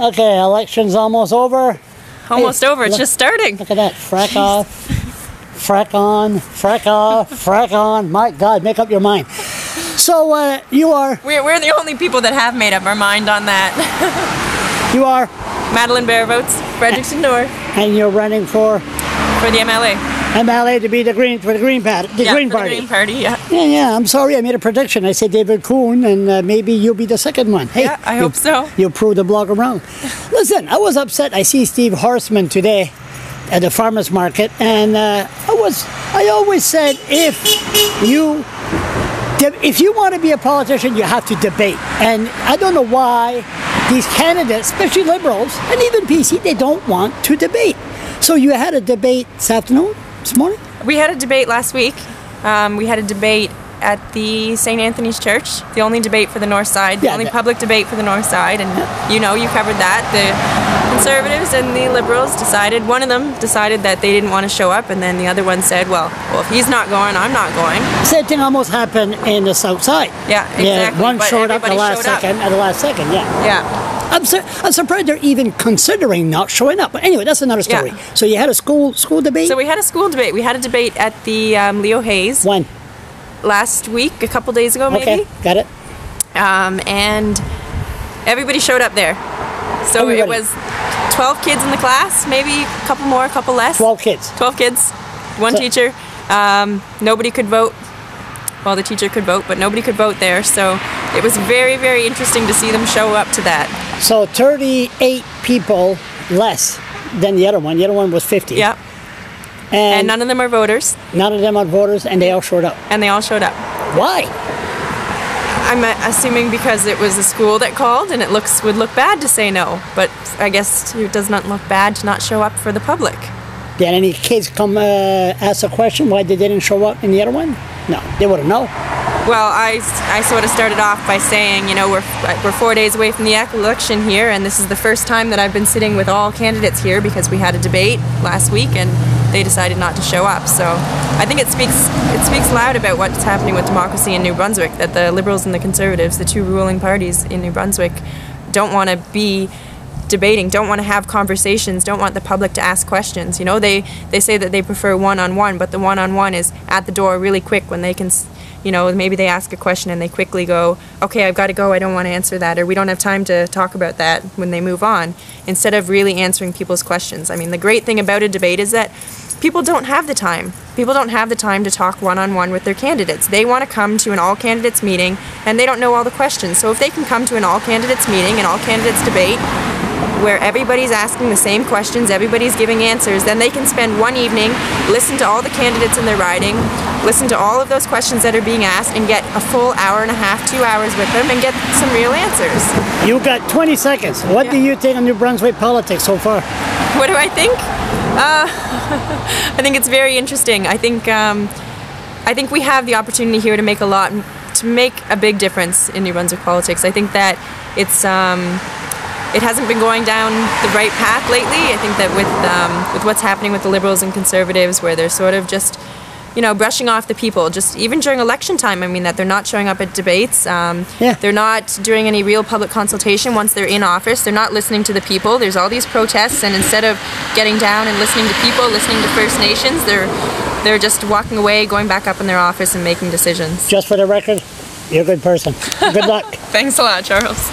Okay, election's almost over. Almost over. It's just starting. Look at that. Frack off. Frack on. Frack off. Frack on. My God, make up your mind. So, you are... We're the only people that have made up our mind on that. You are... Madeleine Berrevoets, Fredericton North. And you're running for... For the MLA. MLA to be the Green Party. The Green Party. The Green Party, yeah. Yeah, I'm sorry, I made a prediction. I said David Kuhn, and maybe you'll be the second one. Hey, yeah, I hope so. You'll prove the blogger wrong. Listen, I was upset. I see Steve Horseman today at the farmers market, and I always said if you want to be a politician, you have to debate. And I don't know why these candidates, especially Liberals, and even PC, they don't want to debate. So you had a debate this afternoon, this morning? We had a debate last week. We had a debate at the St. Anthony's Church, the only debate for the North Side, the only public debate for the North Side, and you covered that. The Conservatives and the Liberals decided, one of them decided that they didn't want to show up, and then the other one said, well, if he's not going, I'm not going. Same thing almost happened in the South Side. Yeah, exactly. Yeah, one showed up at the last second, yeah. I'm surprised they're even considering not showing up. But anyway, that's another story. Yeah. So you had a school debate? So we had a school debate. We had a debate at the Leo Hayes. When? Last week, a couple days ago, maybe. Okay, got it. And everybody showed up there. So it was 12 kids in the class, maybe a couple more, a couple less. 12 kids. 12 kids, one teacher. Nobody could vote. Well, the teacher could vote, but nobody could vote there. So it was very, very interesting to see them show up to that. So 38 people less than the other one. The other one was 50. Yeah. And none of them are voters. None of them are voters, and they all showed up. And they all showed up. Why? I'm assuming because it was the school that called, and it would look bad to say no. But I guess it does not look bad to not show up for the public. Did any kids come ask a question why they didn't show up in the other one? No, they wouldn't know. Well, I sort of started off by saying, we're 4 days away from the election here, and this is the first time that I've been sitting with all candidates here because we had a debate last week and they decided not to show up. So I think it speaks loud about what's happening with democracy in New Brunswick, that the Liberals and the Conservatives, the two ruling parties in New Brunswick, don't want to be debating, don't want to have conversations, don't want the public to ask questions. They say that they prefer one-on-one, but the one-on-one is at the door really quick when they can, maybe they ask a question and they quickly go, okay, I've got to go, I don't want to answer that, or we don't have time to talk about that when they move on, instead of really answering people's questions. I mean, the great thing about a debate is that people don't have the time. People don't have the time to talk one-on-one with their candidates. They want to come to an all-candidates meeting, and they don't know all the questions. So if they can come to an all-candidates meeting, an all-candidates debate, where everybody's asking the same questions, everybody's giving answers, then they can spend one evening, listen to all the candidates in their riding, listen to all of those questions that are being asked, and get a full hour and a half, 2 hours with them, and get some real answers. You got 20 seconds. What do you think of New Brunswick politics so far? What do I think? I think it's very interesting. I think we have the opportunity here to make a big difference in New Brunswick politics. I think that it hasn't been going down the right path lately. I think that with what's happening with the Liberals and Conservatives, where they're sort of just, brushing off the people, just even during election time, I mean, that they're not showing up at debates. They're not doing any real public consultation once they're in office. They're not listening to the people. There's all these protests, and instead of getting down and listening to people, listening to First Nations, they're just walking away, going back up in their office and making decisions. Just for the record, you're a good person. Good luck. Thanks a lot, Charles.